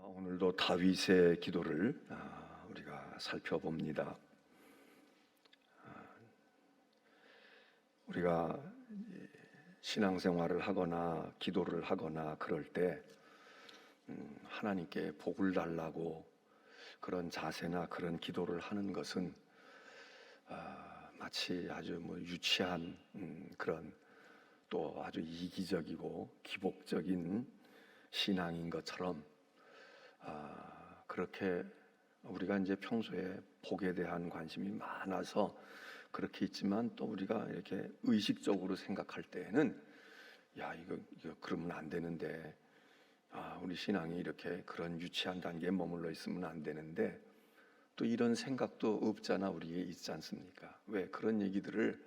오늘도 다윗의 기도를 우리가 살펴봅니다. 우리가 신앙생활을 하거나 기도를 하거나 그럴 때 하나님께 복을 달라고 그런 자세나 그런 기도를 하는 것은 마치 아주 유치한 그런 또 아주 이기적이고 기복적인 신앙인 것처럼 그렇게 우리가 이제 평소에 복에 대한 관심이 많아서 그렇게 있지만 또 우리가 이렇게 의식적으로 생각할 때에는 이거 그러면 안 되는데 우리 신앙이 이렇게 그런 유치한 단계에 머물러 있으면 안 되는데 또 이런 생각도 없잖아 우리에 있지 않습니까? 왜 그런 얘기들을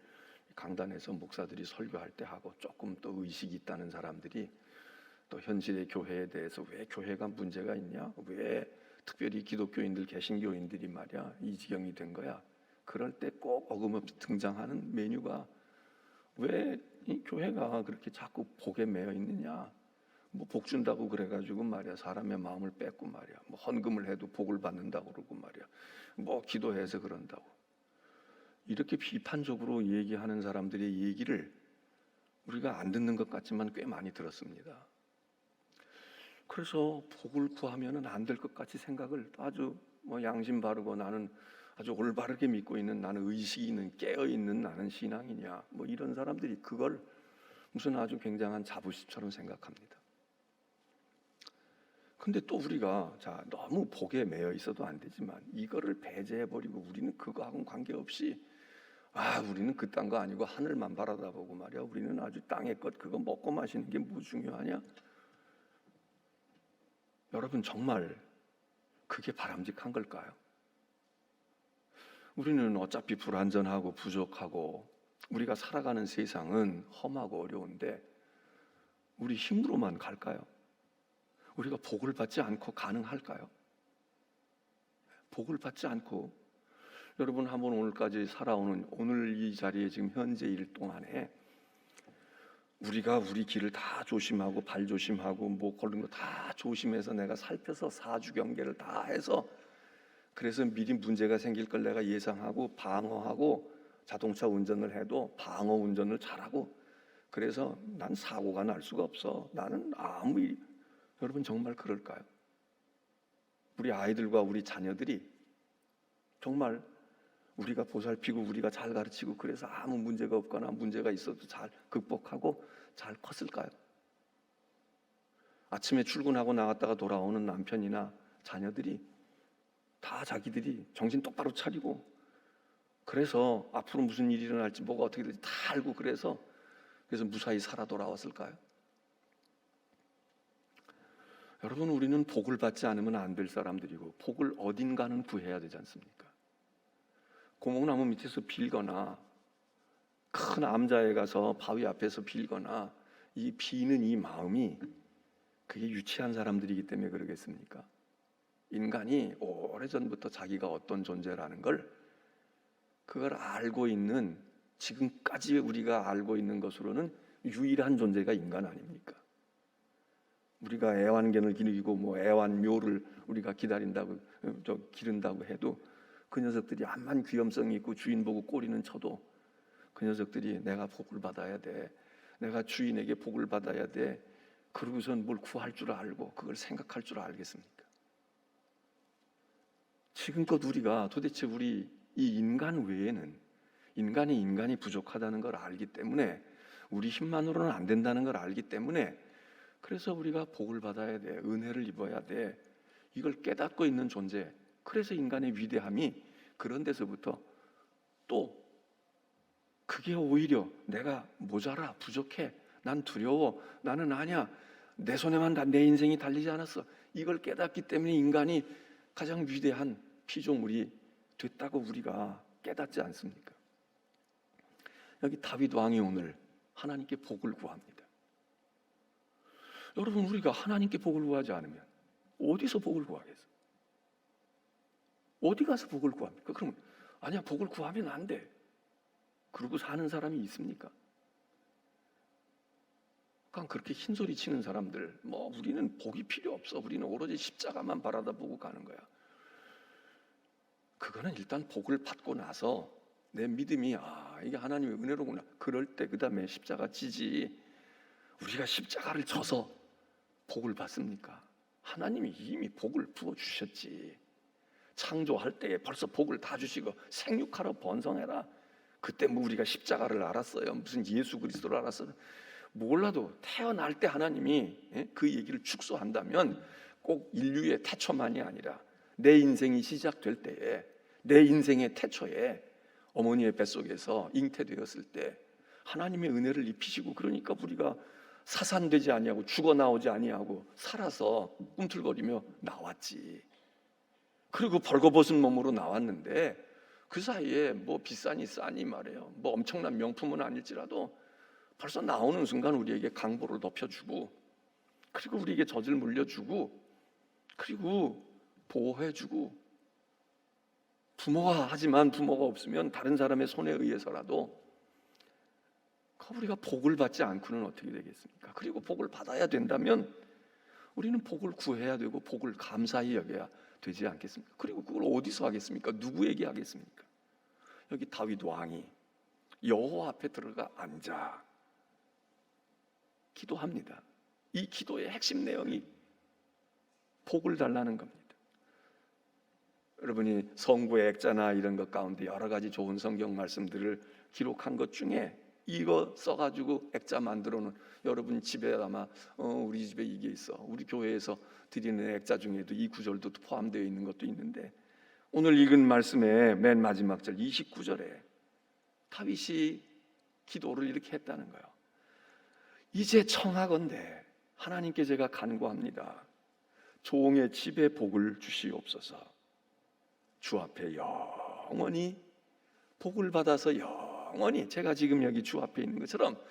강단에서 목사들이 설교할 때 하고 조금 또 의식이 있다는 사람들이 또 현실의 교회에 대해서 왜 교회가 문제가 있냐? 왜 특별히 기독교인들, 개신교인들이 말이야 이 지경이 된 거야? 그럴 때 꼭 어김없이 등장하는 메뉴가 왜 이 교회가 그렇게 자꾸 복에 매여 있느냐? 복 준다고 그래가지고 말이야 사람의 마음을 뺏고 말이야 헌금을 해도 복을 받는다고 그러고 말이야 기도해서 그런다고 이렇게 비판적으로 얘기하는 사람들의 얘기를 우리가 안 듣는 것 같지만 꽤 많이 들었습니다. 그래서 복을 구하면은 안 될 것 같이 생각을 아주 양심 바르고 나는 아주 올바르게 믿고 있는 나는 의식이 있는 깨어 있는 나는 신앙이냐 이런 사람들이 그걸 무슨 아주 굉장한 자부심처럼 생각합니다. 근데 또 우리가 너무 복에 매여 있어도 안 되지만 이거를 배제해 버리고 우리는 그거하고는 관계없이 우리는 그딴 거 아니고 하늘만 바라다보고 말이야 우리는 아주 땅의 것 그거 먹고 마시는 게 뭐 중요하냐? 여러분 정말 그게 바람직한 걸까요? 우리는 어차피 불완전하고 부족하고 우리가 살아가는 세상은 험하고 어려운데 우리 힘으로만 갈까요? 우리가 복을 받지 않고 가능할까요? 복을 받지 않고 여러분 한번 오늘까지 살아오는 오늘 이 자리에 지금 현재 일 동안에 우리가 우리 길을 다 조심하고 발 조심하고 걸는 거 다 조심해서 내가 살펴서 사주 경계를 다 해서 그래서 미리 문제가 생길 걸 내가 예상하고 방어하고 자동차 운전을 해도 방어 운전을 잘하고 그래서 난 사고가 날 수가 없어. 나는 여러분 정말 그럴까요? 우리 아이들과 우리 자녀들이 정말 우리가 보살피고 우리가 잘 가르치고 그래서 아무 문제가 없거나 문제가 있어도 잘 극복하고 잘 컸을까요? 아침에 출근하고 나갔다가 돌아오는 남편이나 자녀들이 다 자기들이 정신 똑바로 차리고 그래서 앞으로 무슨 일이 일어날지 뭐가 어떻게 될지 다 알고 그래서 무사히 살아 돌아왔을까요? 여러분 우리는 복을 받지 않으면 안 될 사람들이고 복을 어딘가는 구해야 되지 않습니까? 고목나무 밑에서 빌거나 큰 암자에 가서 바위 앞에서 빌거나 이 비는 이 마음이 그게 유치한 사람들이기 때문에 그러겠습니까? 인간이 오래전부터 자기가 어떤 존재라는 걸 그걸 알고 있는 지금까지 우리가 알고 있는 것으로는 유일한 존재가 인간 아닙니까? 우리가 애완견을 기르고 애완묘를 우리가 기른다고 해도 그 녀석들이 암만 귀염성이 있고 주인 보고 꼬리는 쳐도 그 녀석들이 내가 복을 받아야 돼, 내가 주인에게 복을 받아야 돼 그러고선 뭘 구할 줄 알고 그걸 생각할 줄 알겠습니까? 지금껏 우리가 도대체 우리 이 인간 외에는 인간이 부족하다는 걸 알기 때문에 우리 힘만으로는 안 된다는 걸 알기 때문에 그래서 우리가 복을 받아야 돼, 은혜를 입어야 돼 이걸 깨닫고 있는 존재. 그래서 인간의 위대함이 그런 데서부터 또 그게 오히려 내가 모자라 부족해 난 두려워 나는 아니야 내 손에만 내 인생이 달리지 않았어 이걸 깨닫기 때문에 인간이 가장 위대한 피조물이 됐다고 우리가 깨닫지 않습니까? 여기 다윗 왕이 오늘 하나님께 복을 구합니다. 여러분 우리가 하나님께 복을 구하지 않으면 어디서 복을 구하겠어요? 어디 가서 복을 구합니까? 그러면 아니야 복을 구하면 안 돼 그러고 사는 사람이 있습니까? 약간 그렇게 흰소리 치는 사람들, 뭐 우리는 복이 필요 없어, 우리는 오로지 십자가만 바라다보고 가는 거야. 그거는 일단 복을 받고 나서 내 믿음이 이게 하나님의 은혜로구나, 그럴 때 그 다음에 십자가 지지. 우리가 십자가를 져서 복을 받습니까? 하나님이 이미 복을 부어주셨지. 창조할 때에 벌써 복을 다 주시고 생육하라 번성해라. 그때 뭐 우리가 십자가를 알았어요? 무슨 예수 그리스도를 알았어요? 몰라도 태어날 때 하나님이 그 얘기를 축소한다면 꼭 인류의 태초만이 아니라 내 인생이 시작될 때에, 내 인생의 태초에 어머니의 뱃속에서 잉태되었을 때 하나님의 은혜를 입히시고, 그러니까 우리가 사산되지 아니하고 죽어 나오지 아니하고 살아서 꿈틀거리며 나왔지. 그리고 벌거벗은 몸으로 나왔는데 그 사이에 뭐 비싸니 싸니 말이에요, 뭐 엄청난 명품은 아닐지라도 벌써 나오는 순간 우리에게 강보를 덮여주고, 그리고 우리에게 젖을 물려주고, 그리고 보호해주고, 부모가 하지만 부모가 없으면 다른 사람의 손에 의해서라도 우리가 복을 받지 않고는 어떻게 되겠습니까? 그리고 복을 받아야 된다면 우리는 복을 구해야 되고 복을 감사히 여겨야 되지 않겠습니까? 그리고 그걸 어디서 하겠습니까? 누구에게 하겠습니까? 여기 다윗 왕이 여호와 앞에 들어가 앉아 기도합니다. 이 기도의 핵심 내용이 복을 달라는 겁니다. 여러분이 성구의 액자나 이런 것 가운데 여러 가지 좋은 성경 말씀들을 기록한 것 중에 이거 써가지고 액자 만들어 놓은, 여러분 집에 아마 우리 집에 이게 있어, 우리 교회에서 드리는 액자 중에도 이 구절도 포함되어 있는 것도 있는데, 오늘 읽은 말씀의 맨 마지막 절 29절에 다윗이 기도를 이렇게 했다는 거예요. 이제 청하건대 하나님께 제가 간구합니다. 종의 집에 복을 주시옵소서. 주 앞에 영원히 복을 받아서 영원히, 제가 지금 여기 주 앞에 있는 것처럼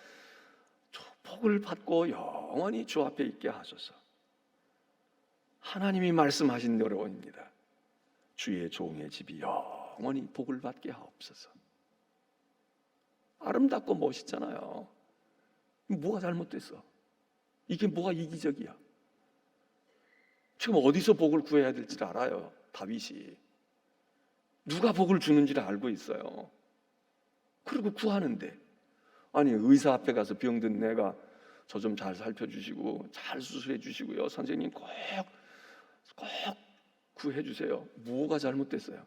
복을 받고 영원히 주 앞에 있게 하소서. 하나님이 말씀하신 대로입니다. 주의 종의 집이 영원히 복을 받게 하옵소서. 아름답고 멋있잖아요. 뭐가 잘못됐어? 이게 뭐가 이기적이야? 지금 어디서 복을 구해야 될지 알아요. 다윗이 누가 복을 주는지를 알고 있어요. 그리고 구하는데, 아니 의사 앞에 가서 병든 내가 저 좀 잘 살펴주시고 잘 수술해 주시고요, 선생님 꼭 구해 주세요. 뭐가 잘못됐어요?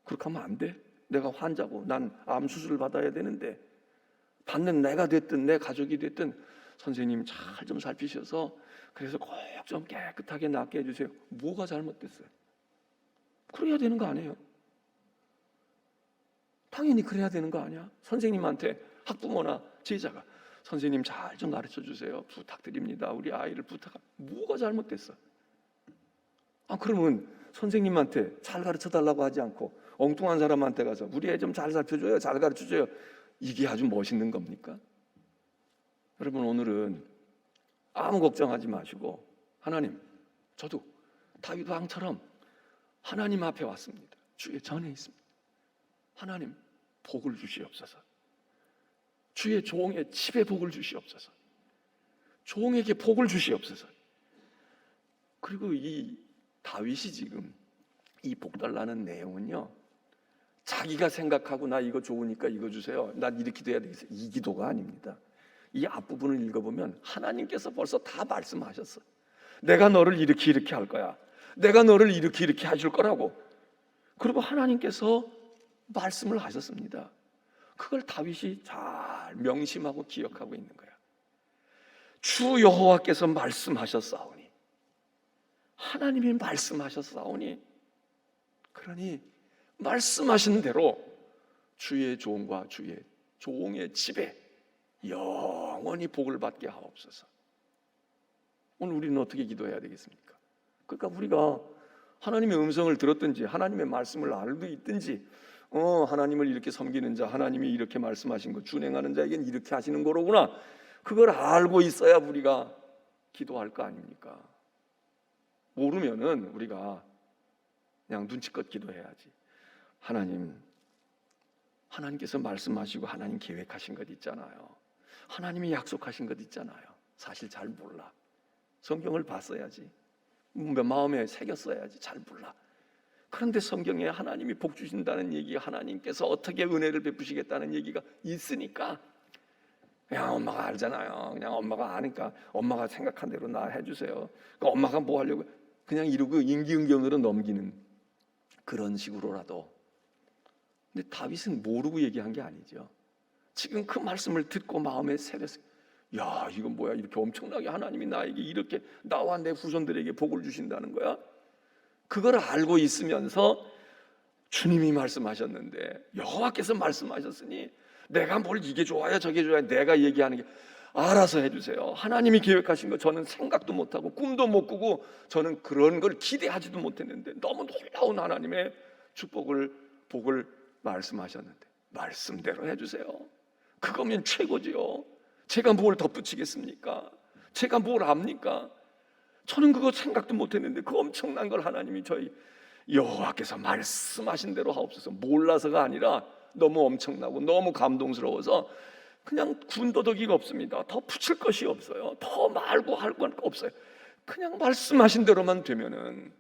그렇게 하면 안 돼? 내가 환자고 난 암 수술을 받아야 되는데, 받는 내가 됐든 내 가족이 됐든 선생님 잘 좀 살피셔서 그래서 꼭 좀 깨끗하게 낫게 해주세요. 뭐가 잘못됐어요? 그래야 되는 거 아니에요? 당연히 그래야 되는 거 아니야? 선생님한테 학부모나 제자가 선생님 잘 좀 가르쳐 주세요, 부탁드립니다, 우리 아이를 뭐가 잘못됐어? 그러면 선생님한테 잘 가르쳐 달라고 하지 않고 엉뚱한 사람한테 가서 우리 애 좀 잘 살펴줘요, 잘 가르쳐줘요, 이게 아주 멋있는 겁니까? 여러분, 오늘은 아무 걱정하지 마시고, 하나님, 저도 다윗 왕처럼 하나님 앞에 왔습니다. 주의 전에 있습니다. 하나님, 복을 주시옵소서. 주의 종의 집에 복을 주시옵소서. 종에게 복을 주시옵소서. 그리고 이 다윗이 지금 이 복 달라는 내용은요, 자기가 생각하고 나 이거 좋으니까 이거 주세요, 난 이렇게 돼야 되겠어, 이 기도가 아닙니다. 이 앞부분을 읽어보면 하나님께서 벌써 다 말씀하셨어. 내가 너를 이렇게 할 거야, 내가 너를 이렇게 해줄 거라고. 그리고 하나님께서 말씀을 하셨습니다. 그걸 다윗이 잘 명심하고 기억하고 있는 거야. 주 여호와께서 말씀하셨사오니, 하나님이 말씀하셨사오니, 그러니 말씀하신 대로 주의 종과 주의 종의 집에 영원히 복을 받게 하옵소서. 오늘 우리는 어떻게 기도해야 되겠습니까? 그러니까 우리가 하나님의 음성을 들었든지 하나님의 말씀을 알고 있든지, 하나님을 이렇게 섬기는 자, 하나님이 이렇게 말씀하신 거 준행하는 자에겐 이렇게 하시는 거로구나, 그걸 알고 있어야 우리가 기도할 거 아닙니까? 모르면은 우리가 그냥 눈치껏 기도해야지. 하나님께서 말씀하시고 하나님 계획하신 것 있잖아요. 하나님이 약속하신 것 있잖아요. 사실 잘 몰라. 성경을 봤어야지. 마음에 새겼어야지. 잘 몰라. 그런데 성경에 하나님이 복 주신다는 얘기, 하나님께서 어떻게 은혜를 베푸시겠다는 얘기가 있으니까 그냥 엄마가 알잖아요. 그냥 엄마가 아니까 엄마가 생각한 대로 나 해주세요. 그러니까 엄마가 뭐 하려고 그냥 이러고 임기응변으로 넘기는 그런 식으로라도. 근데 다윗은 모르고 얘기한 게 아니죠. 지금 그 말씀을 듣고 마음에 새겼어요. 야, 이건 뭐야? 이렇게 엄청나게 하나님이 나에게 이렇게 나와 내 후손들에게 복을 주신다는 거야? 그걸 알고 있으면서 주님이 말씀하셨는데, 여호와께서 말씀하셨으니 내가 뭘 이게 좋아요 저게 좋아요 내가 얘기하는 게 알아서 해주세요. 하나님이 계획하신 거 저는 생각도 못하고 꿈도 못 꾸고 저는 그런 걸 기대하지도 못했는데 너무 놀라운 하나님의 축복을 복을 말씀하셨는데 말씀대로 해주세요. 그거면 최고지요. 제가 뭘 덧붙이겠습니까? 제가 뭘 압니까? 저는 그거 생각도 못했는데 그 엄청난 걸 하나님이 저희 여호와께서 말씀하신 대로 하옵소서. 몰라서가 아니라 너무 엄청나고 너무 감동스러워서 그냥 군더더기가 없습니다. 더 붙일 것이 없어요. 더 말고 할 건 없어요. 그냥 말씀하신 대로만 되면은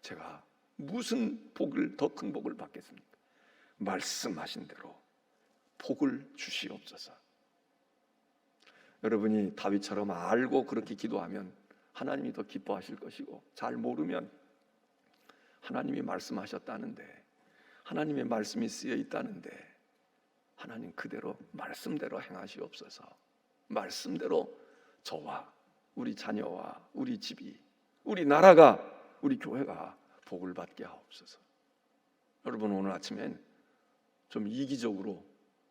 제가 무슨 복을 더 큰 복을 받겠습니까? 말씀하신 대로 복을 주시옵소서. 여러분이 다윗처럼 알고 그렇게 기도하면 하나님이 더 기뻐하실 것이고, 잘 모르면 하나님이 말씀하셨다는데, 하나님의 말씀이 쓰여 있다는데 하나님 그대로 말씀대로 행하시옵소서. 말씀대로 저와 우리 자녀와 우리 집이, 우리 나라가, 우리 교회가 복을 받게 하옵소서. 여러분, 오늘 아침엔 좀 이기적으로,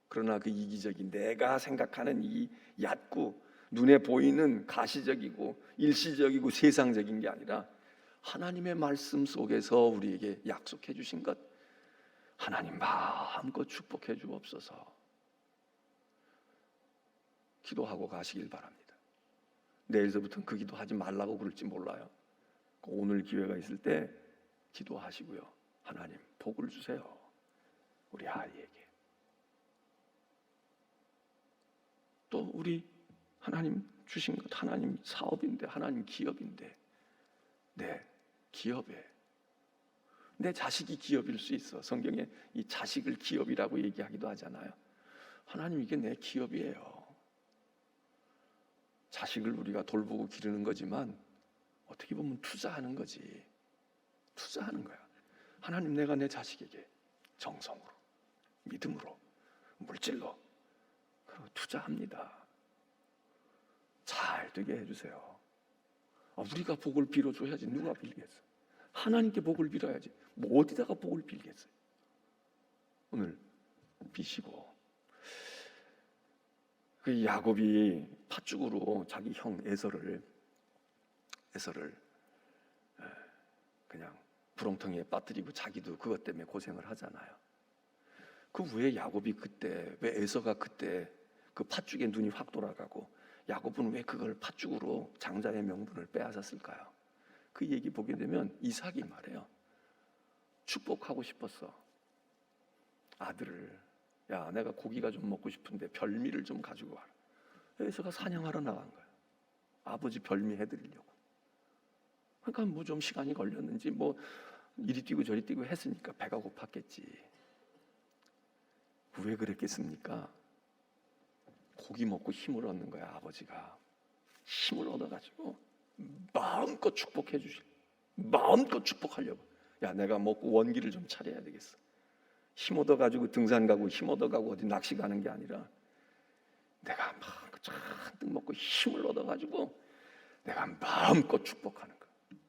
그러나 그 이기적인 내가 생각하는 이 얕고 눈에 보이는 가시적이고 일시적이고 세상적인 게 아니라 하나님의 말씀 속에서 우리에게 약속해 주신 것 하나님 마음껏 축복해 주옵소서. 기도하고 가시길 바랍니다. 내일서부터는 그 기도하지 말라고 그럴지 몰라요. 오늘 기회가 있을 때 기도하시고요. 하나님 복을 주세요. 우리 아이에게. 또 우리 하나님 주신 것, 하나님 사업인데, 하나님 기업인데, 내 기업에 내 자식이 기업일 수 있어. 성경에 이 자식을 기업이라고 얘기하기도 하잖아요. 하나님, 이게 내 기업이에요. 자식을 우리가 돌보고 기르는 거지만 어떻게 보면 투자하는 거지. 투자하는 거야. 하나님, 내가 내 자식에게 정성으로, 믿음으로, 물질로 투자합니다. 잘 되게 해주세요. 우리가 복을 빌어줘야지. 누가 빌겠어? 하나님께 복을 빌어야지. 뭐 어디다가 복을 빌겠어요? 오늘 비시고, 그 야곱이 팥죽으로 자기 형 에서를 그냥 부렁텅이에 빠뜨리고 자기도 그것 때문에 고생을 하잖아요. 그 왜 야곱이 그때, 왜 에서가 그때 그 팥죽에 눈이 확 돌아가고 야곱은 왜 그걸 팥죽으로 장자의 명분을 빼앗았을까요? 그 얘기 보게 되면 이삭이 말해요. 축복하고 싶었어. 아들을, 야, 내가 고기가 좀 먹고 싶은데 별미를 좀 가지고 와라. 에서가 사냥하러 나간 거야. 아버지 별미 해드리려고. 그러니까 뭐 좀 시간이 걸렸는지 뭐 이리 뛰고 저리 뛰고 했으니까 배가 고팠겠지. 왜 그랬겠습니까? 고기 먹고 힘을 얻는 거야. 아버지가 힘을 얻어가지고 마음껏 축복해 주실, 마음껏 축복하려고. 야, 내가 먹고 원기를 좀 차려야 되겠어. 힘 얻어가지고 등산 가고 힘 얻어가고 어디 낚시 가는 게 아니라 내가 막 잔뜩 먹고 힘을 얻어가지고 내가 마음껏 축복하는 거야.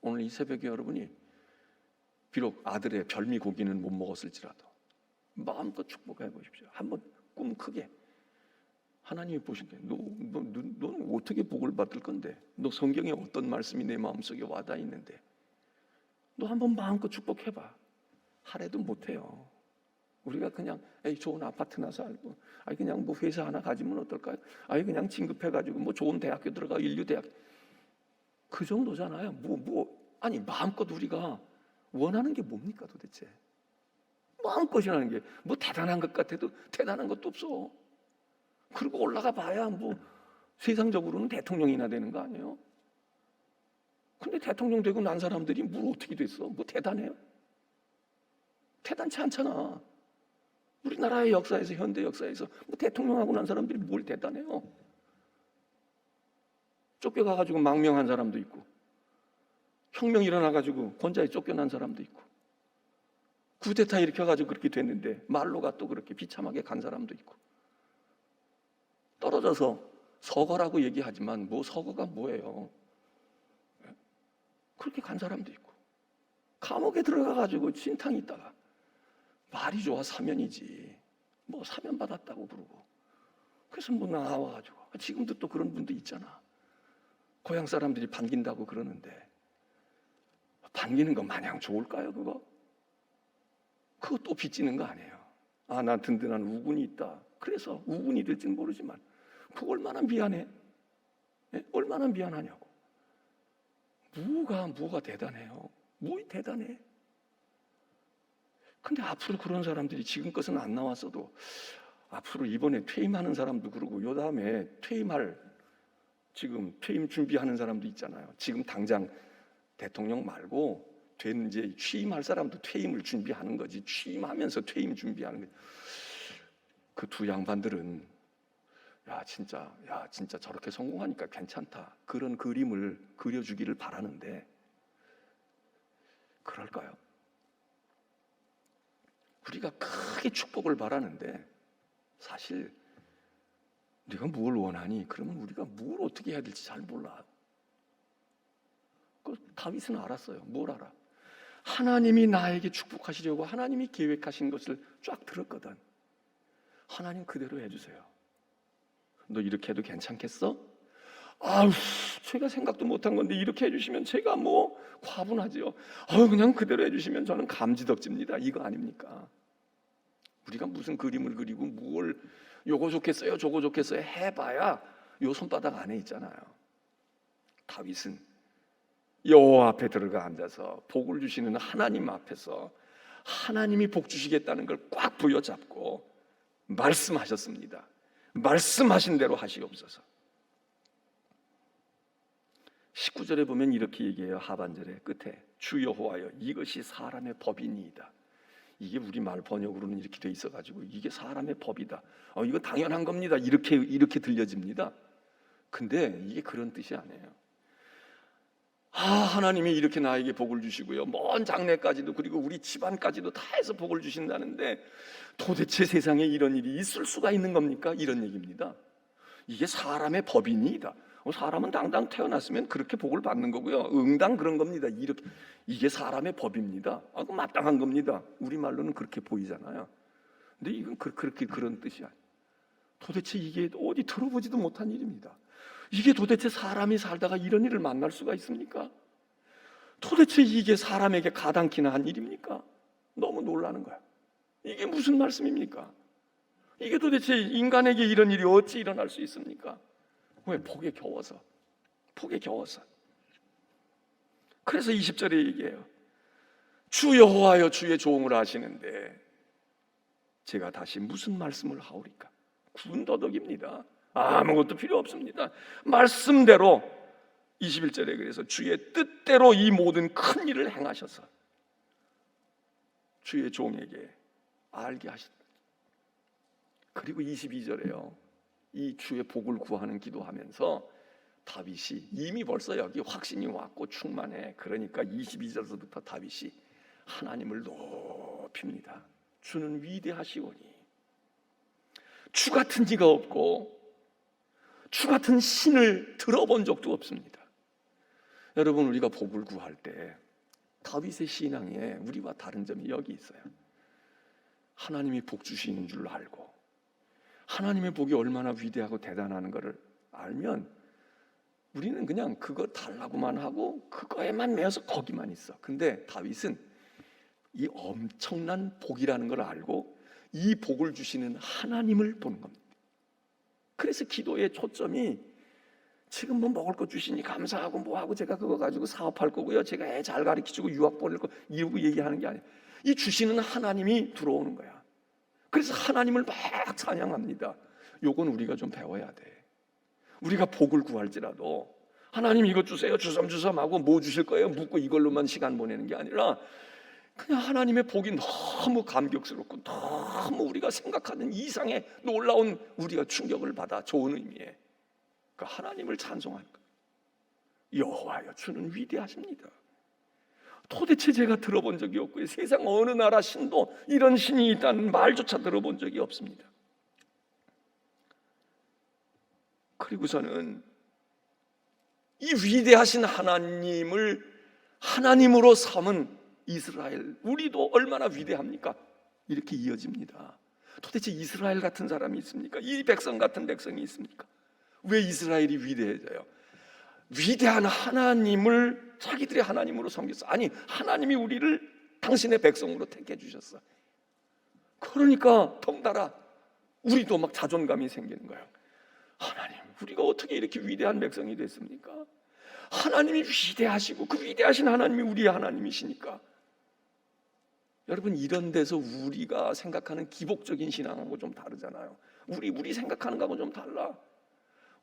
오늘 이 새벽에 여러분이 비록 아들의 별미 고기는 못 먹었을지라도 마음껏 축복해 보십시오. 한번 꿈 크게. 하나님이 보시기에 너는 어떻게 복을 받을 건데? 너 성경에 어떤 말씀이 내 마음속에 와닿아 있는데? 너 한번 마음껏 축복해봐. 하래도 못해요. 우리가 그냥 좋은 아파트나 살고, 그냥 뭐 회사 하나 가지면 어떨까요? 그냥 진급해가지고 뭐 좋은 대학교 들어가, 인류대학, 그 정도잖아요. 아니 마음껏 우리가 원하는 게 뭡니까 도대체? 마음껏이라는 게 뭐 대단한 것 같아도 대단한 것도 없어. 그리고 올라가 봐야 뭐 세상적으로는 대통령이나 되는 거 아니에요? 근데 대통령 되고 난 사람들이 뭘 어떻게 됐어? 뭐 대단해요? 대단치 않잖아. 우리나라의 역사에서, 현대 역사에서 뭐 대통령하고 난 사람들이 뭘 대단해요? 쫓겨가가지고 망명한 사람도 있고, 혁명 일어나가지고 권좌에 쫓겨난 사람도 있고, 쿠데타 일으켜가지고 그렇게 됐는데 말로가 또 그렇게 비참하게 간 사람도 있고, 떨어져서 서거라고 얘기하지만 뭐 서거가 뭐예요? 그렇게 간 사람도 있고, 감옥에 들어가가지고 진탕 있다가 말이 좋아 사면이지 뭐 사면 받았다고 그러고, 그래서 뭐 나와가지고 지금도 또 그런 분도 있잖아. 고향 사람들이 반긴다고 그러는데 반기는 거 마냥 좋을까요? 그거 또 빚지는 거 아니에요. 아, 나 든든한 우군이 있다, 그래서 우군이 될지는 모르지만 그거 얼마나 미안해? 네? 얼마나 미안하냐고. 뭐가 대단해요? 뭐 대단해? 근데 앞으로 그런 사람들이 지금 것은 안 나왔어도 앞으로 이번에 퇴임하는 사람도 그러고 요 다음에 지금 퇴임 준비하는 사람도 있잖아요. 지금 당장 대통령 말고 이제 취임할 사람도 퇴임을 준비하는 거지, 취임하면서 퇴임 준비하는 거지. 그 두 양반들은 진짜 저렇게 성공하니까 괜찮다, 그런 그림을 그려주기를 바라는데 그럴까요? 우리가 크게 축복을 바라는데 사실 네가 뭘 원하니? 그러면 우리가 뭘 어떻게 해야 될지 잘 몰라. 다윗은 알았어요. 뭘 알아? 하나님이 나에게 축복하시려고 하나님이 계획하신 것을 쫙 들었거든. 하나님 그대로 해주세요. 너 이렇게 해도 괜찮겠어? 아우, 제가 생각도 못한 건데 이렇게 해주시면 제가 뭐 과분하지요. 그냥 그대로 해주시면 저는 감지덕지입니다. 이거 아닙니까? 우리가 무슨 그림을 그리고 뭘 요거 좋겠어요 저거 좋겠어요 해봐야 요 손바닥 안에 있잖아요. 다윗은 여호와 앞에 들어가 앉아서 복을 주시는 하나님 앞에서 하나님이 복 주시겠다는 걸 꽉 부여잡고 말씀하셨습니다. 말씀하신 대로 하시옵소서. 19절에 보면 이렇게 얘기해요. 하반절에 끝에 주 여호와여, 이것이 사람의 법이니이다. 이게 우리말 번역으로는 이렇게 돼 있어가지고 이게 사람의 법이다, 이거 당연한 겁니다, 이렇게 들려집니다. 근데 이게 그런 뜻이 아니에요. 하나님이 이렇게 나에게 복을 주시고요, 먼 장래까지도, 그리고 우리 집안까지도 다 해서 복을 주신다는데 도대체 세상에 이런 일이 있을 수가 있는 겁니까? 이런 얘기입니다. 이게 사람의 법이니이다. 사람은 당당 태어났으면 그렇게 복을 받는 거고요, 응당 그런 겁니다. 이게 사람의 법입니다. 그거 마땅한 겁니다. 우리말로는 그렇게 보이잖아요. 근데 이건 그렇게 그런 뜻이 아니에요. 도대체 이게 어디 들어보지도 못한 일입니다. 이게 도대체 사람이 살다가 이런 일을 만날 수가 있습니까? 도대체 이게 사람에게 가당키나 한 일입니까? 너무 놀라는 거야. 이게 무슨 말씀입니까? 이게 도대체 인간에게 이런 일이 어찌 일어날 수 있습니까? 왜? 복에 겨워서. 그래서 20절에 얘기해요. 주 여호와여, 주의 종을 하시는데 제가 다시 무슨 말씀을 하오리까? 군더더기입니다. 아무것도 필요 없습니다. 말씀대로 21절에 그래서 주의 뜻대로 이 모든 큰 일을 행하셔서 주의 종에게 알게 하셨다. 그리고 22절에요. 이 주의 복을 구하는 기도하면서 다윗이 이미 벌써 여기 확신이 왔고 충만해. 그러니까 22절부터 다윗이 하나님을 높입니다. 주는 위대하시오니 주 같은 이가 없고 주 같은 신을 들어본 적도 없습니다. 여러분, 우리가 복을 구할 때 다윗의 신앙에 우리와 다른 점이 여기 있어요. 하나님이 복 주시는 줄 알고 하나님의 복이 얼마나 위대하고 대단한 것을 알면 우리는 그냥 그거 달라고만 하고 그거에만 매여서 거기만 있어. 근데 다윗은 이 엄청난 복이라는 걸 알고 이 복을 주시는 하나님을 보는 겁니다. 그래서 기도의 초점이 지금 뭐 먹을 거 주시니 감사하고 뭐하고 제가 그거 가지고 사업할 거고요, 제가 애 잘 가르치고 유학 보낼 거 이러고 얘기하는 게 아니에요. 이 주시는 하나님이 들어오는 거야. 그래서 하나님을 막 찬양합니다. 요건 우리가 좀 배워야 돼. 우리가 복을 구할지라도 하나님 이것 주세요 주섬주섬 하고 뭐 주실 거예요 묻고 이걸로만 시간 보내는 게 아니라 그냥 하나님의 복이 너무 감격스럽고 너무 우리가 생각하는 이상의 놀라운 우리가 충격을 받아 좋은 의미에 그 하나님을 찬송하는 거예요. 여호와여 주는 위대하십니다. 도대체 제가 들어본 적이 없고요. 세상 어느 나라 신도 이런 신이 있다는 말조차 들어본 적이 없습니다. 그리고서는 이 위대하신 하나님을 하나님으로 삼은 이스라엘, 우리도 얼마나 위대합니까? 이렇게 이어집니다. 도대체 이스라엘 같은 사람이 있습니까? 이 백성 같은 백성이 있습니까? 왜 이스라엘이 위대해져요? 위대한 하나님을 자기들의 하나님으로 섬겼어. 아니, 하나님이 우리를 당신의 백성으로 택해 주셨어. 그러니까 덩달아 우리도 막 자존감이 생기는 거예요. 하나님, 우리가 어떻게 이렇게 위대한 백성이 됐습니까? 하나님이 위대하시고 그 위대하신 하나님이 우리의 하나님이시니까. 여러분, 이런 데서 우리가 생각하는 기복적인 신앙하고 좀 다르잖아요. 우리 생각하는 거하고 좀 달라.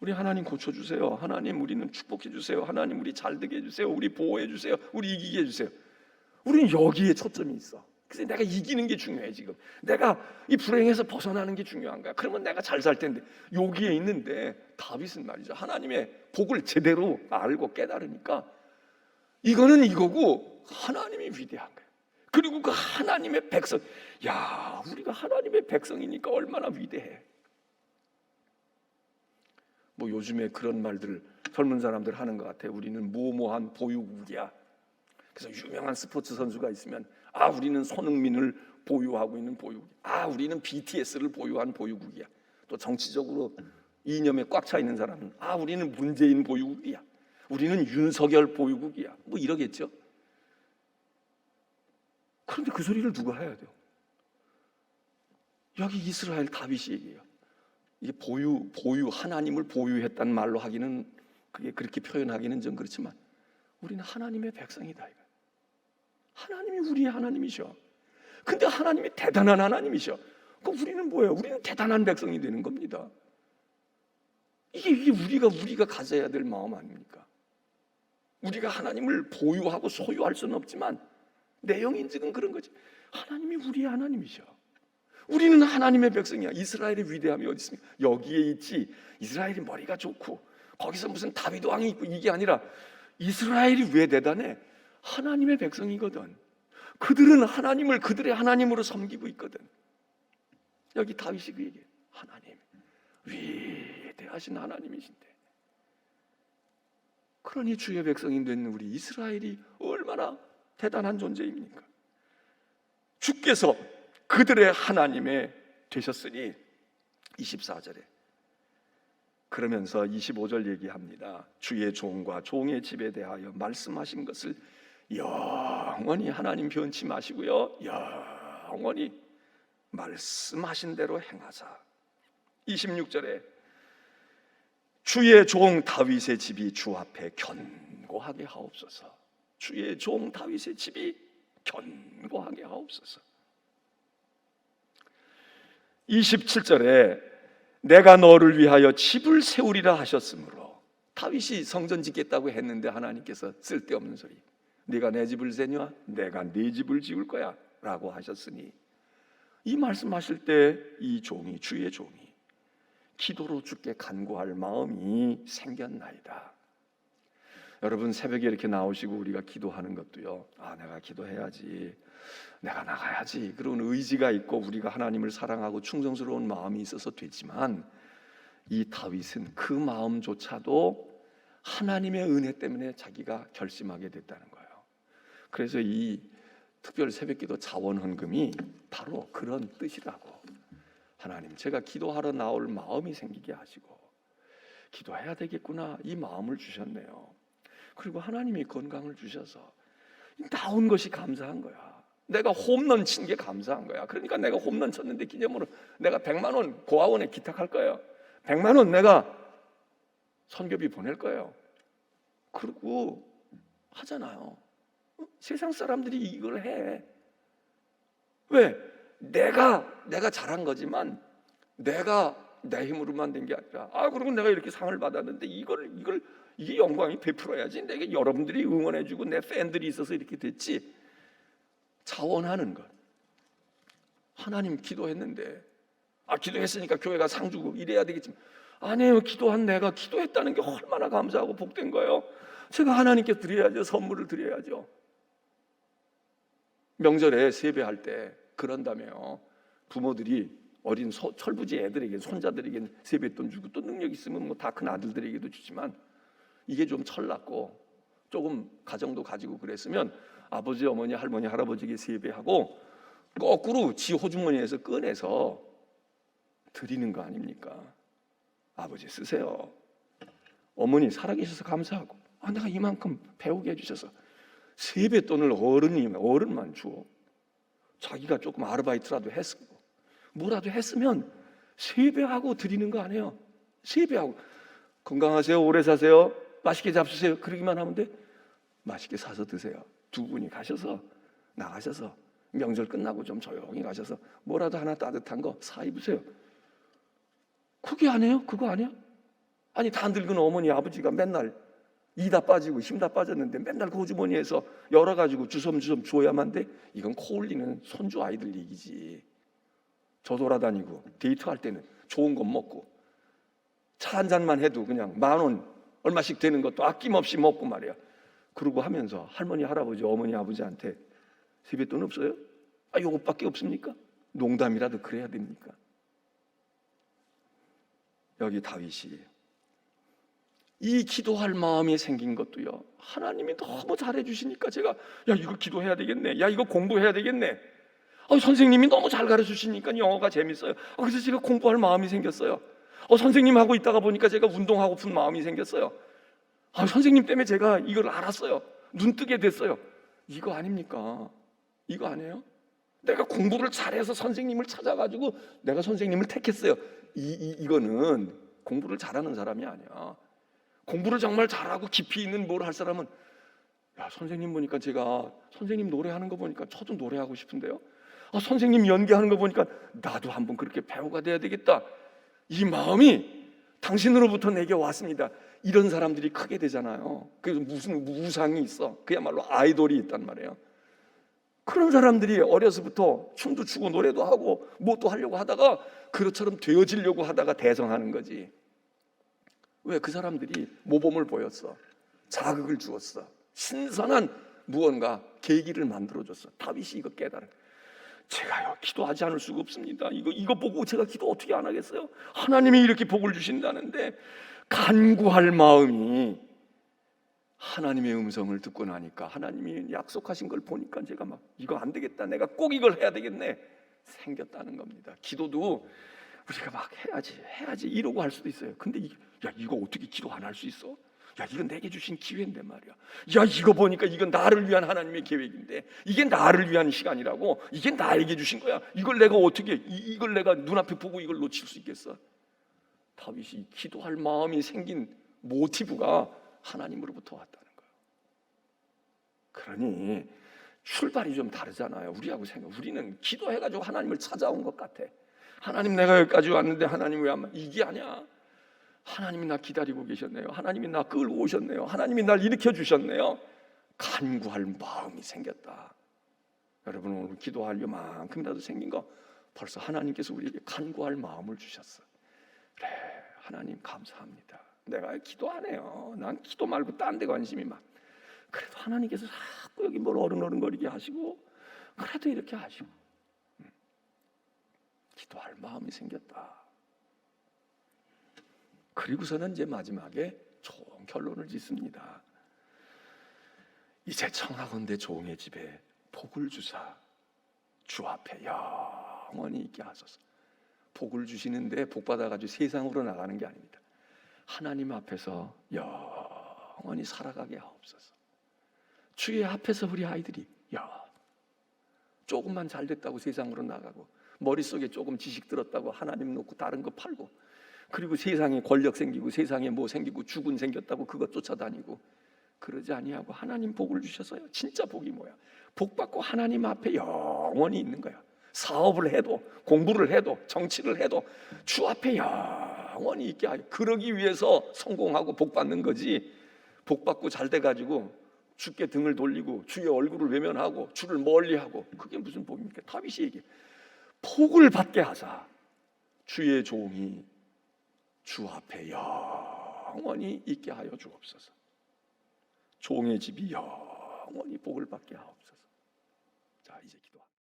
우리 하나님 고쳐주세요. 하나님 우리는 축복해주세요. 하나님 우리 잘되게 해주세요. 우리 보호해주세요. 우리 이기게 해주세요. 우리는 여기에 초점이 있어. 그래서 내가 이기는 게 중요해. 지금 내가 이 불행에서 벗어나는 게 중요한 거야. 그러면 내가 잘 살 텐데. 여기에 있는데 다윗은 말이죠, 하나님의 복을 제대로 알고 깨달으니까 이거는 이거고 하나님이 위대한 거야. 그리고 그 하나님의 백성, 야, 우리가 하나님의 백성이니까 얼마나 위대해. 뭐 요즘에 그런 말들 젊은 사람들 하는 것 같아. 우리는 무모한 보유국이야. 그래서 유명한 스포츠 선수가 있으면 우리는 손흥민을 보유하고 있는 보유국. 우리는 BTS를 보유한 보유국이야. 또 정치적으로 이념에 꽉 차 있는 사람은 우리는 문재인 보유국이야. 우리는 윤석열 보유국이야. 뭐 이러겠죠. 그런데 그 소리를 누가 해야 돼요? 여기 이스라엘 다윗이 얘기해요. 이게 보유 하나님을 보유했다는 말로 하기는 그게 그렇게 표현하기는 좀 그렇지만 우리는 하나님의 백성이다. 하나님이 우리의 하나님이셔. 근데 하나님이 대단한 하나님이셔. 그럼 우리는 뭐예요? 우리는 대단한 백성이 되는 겁니다. 이게 우리가 가져야 될 마음 아닙니까? 우리가 하나님을 보유하고 소유할 수는 없지만 내용인즉은 그런 거지. 하나님이 우리의 하나님이셔. 우리는 하나님의 백성이야. 이스라엘의 위대함이 어디 있습니까? 여기에 있지. 이스라엘이 머리가 좋고 거기서 무슨 다윗 왕이 있고 이게 아니라 이스라엘이 왜 대단해? 하나님의 백성이거든. 그들은 하나님을 그들의 하나님으로 섬기고 있거든. 여기 다윗이 그 얘기해. 하나님, 위대하신 하나님이신데. 그러니 주의 백성이 된 우리 이스라엘이 얼마나 대단한 존재입니까? 주께서 그들의 하나님에 되셨으니 24절에 그러면서 25절 얘기합니다. 주의 종과 종의 집에 대하여 말씀하신 것을 영원히 하나님 변치 마시고요, 영원히 말씀하신 대로 행하사. 26절에 주의 종 다윗의 집이 주 앞에 견고하게 하옵소서. 주의 종 다윗의 집이 견고하게 하옵소서. 27절에 내가 너를 위하여 집을 세우리라 하셨으므로, 다윗이 성전 짓겠다고 했는데 하나님께서 쓸데없는 소리, 네가 내 집을 세냐? 내가 네 집을 지을 거야 라고 하셨으니, 이 말씀하실 때 이 종이, 주의 종이 기도로 주께 간구할 마음이 생겼나이다. 여러분, 새벽에 이렇게 나오시고 우리가 기도하는 것도요, 내가 기도해야지, 내가 나가야지, 그런 의지가 있고 우리가 하나님을 사랑하고 충성스러운 마음이 있어서 되지만, 이 다윗은 그 마음조차도 하나님의 은혜 때문에 자기가 결심하게 됐다는 거예요. 그래서 이 특별 새벽기도 자원헌금이 바로 그런 뜻이라고. 하나님, 제가 기도하러 나올 마음이 생기게 하시고 기도해야 되겠구나, 이 마음을 주셨네요. 그리고 하나님이 건강을 주셔서 나온 것이 감사한 거야. 내가 홈런 친 게 감사한 거야. 그러니까 내가 홈런 쳤는데 기념으로 내가 100만 원 고아원에 기탁할 거예요. 100만 원 내가 선교비 보낼 거예요. 그리고 하잖아요. 세상 사람들이 이걸 해. 왜? 내가 잘한 거지만 내가 내 힘으로만 된 게 아니라 그리고 내가 이렇게 상을 받았는데 이게 영광이 베풀어야지. 내게 여러분들이 응원해주고 내 팬들이 있어서 이렇게 됐지. 자원하는 것. 하나님 기도했는데 기도했으니까 교회가 상 주고 이래야 되겠지만 아니에요. 기도한 내가 기도했다는 게 얼마나 감사하고 복된 거예요. 제가 하나님께 드려야죠. 선물을 드려야죠. 명절에 세배할 때 그런다며요. 부모들이 어린 철부지 애들에게 손자들에게 세뱃돈 주고 또 능력 있으면 뭐 다 큰 아들들에게도 주지만 이게 좀 철났고 조금 가정도 가지고 그랬으면 아버지, 어머니, 할머니, 할아버지에게 세배하고 거꾸로 지 호주머니에서 꺼내서 드리는 거 아닙니까? 아버지 쓰세요. 어머니 살아계셔서 감사하고 내가 이만큼 배우게 해주셔서 세뱃돈을 어른만 주어. 자기가 조금 아르바이트라도 했고 뭐라도 했으면 세배하고 드리는 거 아니에요. 세배하고 건강하세요, 오래 사세요, 맛있게 잡수세요 그러기만 하면 돼. 맛있게 사서 드세요. 두 분이 나가셔서 명절 끝나고 좀 조용히 가셔서 뭐라도 하나 따뜻한 거 사 입으세요. 그게 아니에요? 그거 아니야? 아니 다 늙은 어머니 아버지가 맨날 이 다 빠지고 힘 다 빠졌는데 맨날 그 호주머니에서 열어가지고 주섬주섬 줘야만 돼? 이건 코 올리는 손주 아이들 얘기지. 저 돌아다니고 데이트할 때는 좋은 거 먹고 차 한 잔만 해도 그냥 10,000원 얼마씩 되는 것도 아낌없이 먹고 말이야. 그러고 하면서 할머니 할아버지 어머니 아버지한테 세뱃돈 없어요? 요것밖에 없습니까? 농담이라도 그래야 됩니까? 여기 다윗이 이 기도할 마음이 생긴 것도요, 하나님이 너무 잘해주시니까 제가 이거 기도해야 되겠네, 이거 공부해야 되겠네, 선생님이 너무 잘 가르쳐주시니까 영어가 재밌어요. 그래서 제가 공부할 마음이 생겼어요. 선생님하고 있다가 보니까 제가 운동하고픈 마음이 생겼어요. 선생님 때문에 제가 이걸 알았어요. 눈 뜨게 됐어요. 이거 아닙니까? 이거 아니에요? 내가 공부를 잘해서 선생님을 찾아가지고 내가 선생님을 택했어요. 이거는 공부를 잘하는 사람이 아니야. 공부를 정말 잘하고 깊이 있는 뭘 할 사람은 선생님 보니까 제가 선생님 노래하는 거 보니까 저도 노래하고 싶은데요. 선생님 연기하는 거 보니까 나도 한번 그렇게 배우가 돼야 되겠다. 이 마음이 당신으로부터 내게 왔습니다. 이런 사람들이 크게 되잖아요. 그래서 무슨 우상이 있어. 그야말로 아이돌이 있단 말이에요. 그런 사람들이 어려서부터 춤도 추고 노래도 하고 뭐 또 하려고 하다가 그것처럼 되어지려고 하다가 대성하는 거지. 왜? 그 사람들이 모범을 보였어. 자극을 주었어. 신선한 무언가 계기를 만들어줬어. 다윗이 이거 깨달은. 제가요 기도하지 않을 수가 없습니다. 이거 보고 제가 기도 어떻게 안 하겠어요? 하나님이 이렇게 복을 주신다는데 간구할 마음이 하나님의 음성을 듣고 나니까 하나님이 약속하신 걸 보니까 제가 막 이거 안 되겠다, 내가 꼭 이걸 해야 되겠네 생겼다는 겁니다. 기도도 우리가 막 해야지 이러고 할 수도 있어요. 근데 이거 어떻게 기도 안 할 수 있어? 이건 내게 주신 기회인데 말이야. 이거 보니까 이건 나를 위한 하나님의 계획인데 이게 나를 위한 시간이라고, 이게 나에게 주신 거야. 이걸 내가 어떻게 이걸 내가 눈앞에 보고 이걸 놓칠 수 있겠어? 다윗이 기도할 마음이 생긴 모티브가 하나님으로부터 왔다는 거예요. 그러니 출발이 좀 다르잖아요. 우리하고 우리는 기도해가지고 하나님을 찾아온 것 같아. 하나님 내가 여기까지 왔는데 하나님 왜 안 와? 이게 아니야. 하나님이 나 기다리고 계셨네요. 하나님이 나 끌고 오셨네요. 하나님이 날 일으켜 주셨네요. 간구할 마음이 생겼다. 여러분 오늘 기도할 요만큼이라도 생긴 거 벌써 하나님께서 우리에게 간구할 마음을 주셨어. 그래, 하나님 감사합니다. 내가 기도 안 해요. 난 기도 말고 딴 데 관심이 많. 그래도 하나님께서 자꾸 여기 뭘 어른어른거리게 하시고 그래도 이렇게 하시고 기도할 마음이 생겼다. 그리고서는 이제 마지막에 좋은 결론을 짓습니다. 이제 청하건대 종의 집에 복을 주사 주 앞에 영원히 있게 하소서. 복을 주시는데 복 받아가지고 세상으로 나가는 게 아닙니다. 하나님 앞에서 영원히 살아가게 하옵소서. 주의 앞에서 우리 아이들이 조금만 잘 됐다고 세상으로 나가고 머릿속에 조금 지식 들었다고 하나님 놓고 다른 거 팔고 그리고 세상에 권력 생기고 세상에 뭐 생기고 주군 생겼다고 그것 쫓아다니고 그러지 아니하고 하나님 복을 주셔서요. 진짜 복이 뭐야? 복 받고 하나님 앞에 영원히 있는 거야. 사업을 해도 공부를 해도 정치를 해도 주 앞에 영원히 있게 하여, 그러기 위해서 성공하고 복 받는 거지. 복 받고 잘 돼가지고 주께 등을 돌리고 주의 얼굴을 외면하고 주를 멀리하고, 그게 무슨 복입니까? 다윗이 얘기해. 복을 받게 하사 주의 종이 주 앞에 영원히 있게 하여 주옵소서. 종의 집이 영원히 복을 받게 하옵소서. 자, 이제 기도합니다.